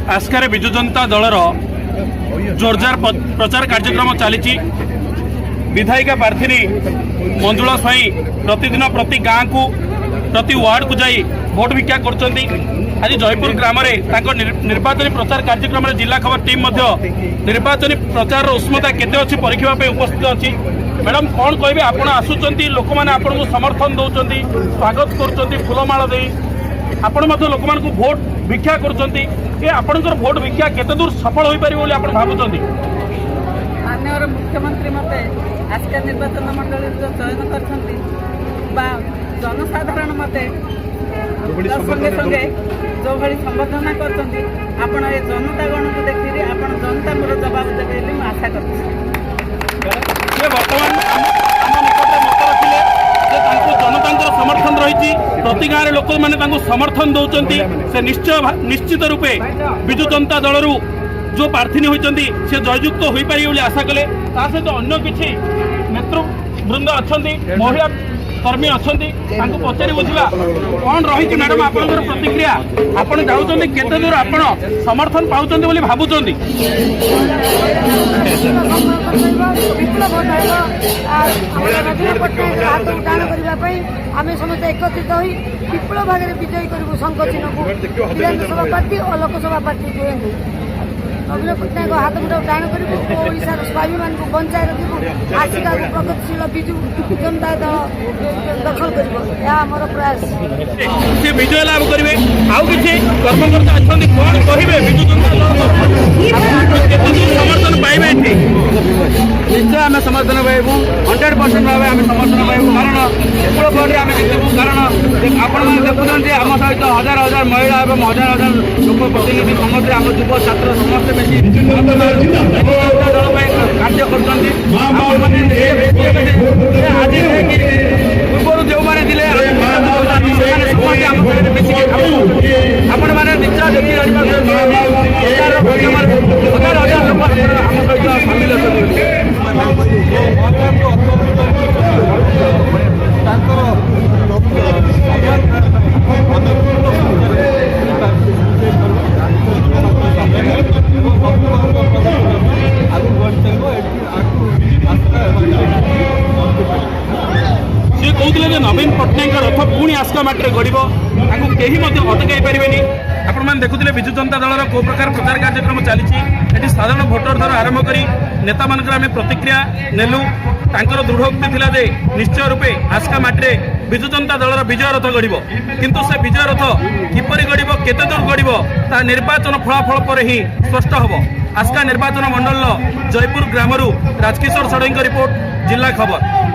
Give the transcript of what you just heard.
आस्कार विजु जनता दलर जोरदार प्रचार कार्यक्रम चली विधायिका प्रार्थी मंजुला स्वाई प्रतिदिन प्रति गाँ को प्रति वार्ड को जाई भोट भिक्षा कर आज जयपुर ग्राम निर्वाचन प्रचार कार्यक्रम जिला खबर टीम निर्वाचन प्रचार उष्मता केते अच्छी परीक्षा उपस्थित अच्छी। मैडम कौन कहे आप आसुंच लोक मैंने आपको समर्थन दौरान स्वागत कर फूलमाला दे आपण लोक मान भोट भिक्षा कर भोट भिक्षा केते दूर सफल हो पार भावुं माननीय मुख्यमंत्री मत आस्का निर्वाचन मंडल जो चयन कर जनसाधारण मत संगे संगे जो भाई संबोधना कर जनतागण को देखिए आप जनता मोर जवाब देवे आशा कर जनता समर्थन रही प्रति गाँव लोक मैंने समर्थन दौरान से निश्चित रूपे विजु जनता दल जो प्रार्थी होती से जययुक्त हो पारे आशा कले सहित अन्य किसी नेतृवृंद अच्छा महिला कर्मी अच्छा पचारि बुझा कौन रही मैडम आप प्रतिक्रिया आप चाहते केते दूर आप समर्थन पाँच भावुं आम समस्त एकत्रित हो विपुल भाग में विजयी करूँ संघ चिन्ह को विधानसभा पार्टी और लोकसभा पार्टी जुएंगे नवीन पट्टनायक हाथ मुठा टाण करूशार स्वाभिमान को बंचाई रखू आसिका प्रगतिशील विजु जनता दल दखल कर प्रयास विजय लाभ करेंगे आउ कि कर्मकर्ता अच्छा कौन कहे विजु जनता समर्थन पाइबे निश्चय आम समर्थन पाइबू 100% भाव आम समर्थन पाइबू कारण विपुल भोटे आम जितबू कारण आपण देखुं आम सहित हजार हजार महिला और हजार हजार लोक प्रतिनिधि समस्त आम युव छात्र समस्त मिसी दल कार्य कर पूर्व जो मैंने आपण मैंने निश्चय देखी हजार हजार लोक आम सहित सामिल सी कहते नवीन पट्टनायक रथ पुणी आस्का माटे गड़ कहीं अटकई पारे आपण मैंने देखुले विजु जनता दल को प्रकार प्रचार कार्यक्रम चली साधारण भोटर द्वारा आरंभ कर नेता मान आम प्रतिक्रिया नेलु तांकर दृढ़ोक्ति थिला जे निश्चय रूपे आस्का माटे विजु जनता दल विजय रथ गड़ किंतु से विजय रथ किपरि गड़ केते दूर गड़ ता निर्वाचन फलाफल पर ही स्पष्ट हम आस्का निर्वाचन मंडल जयपुर ग्रामरू राजकिशोर षडंगी रिपोर्ट जिला खबर।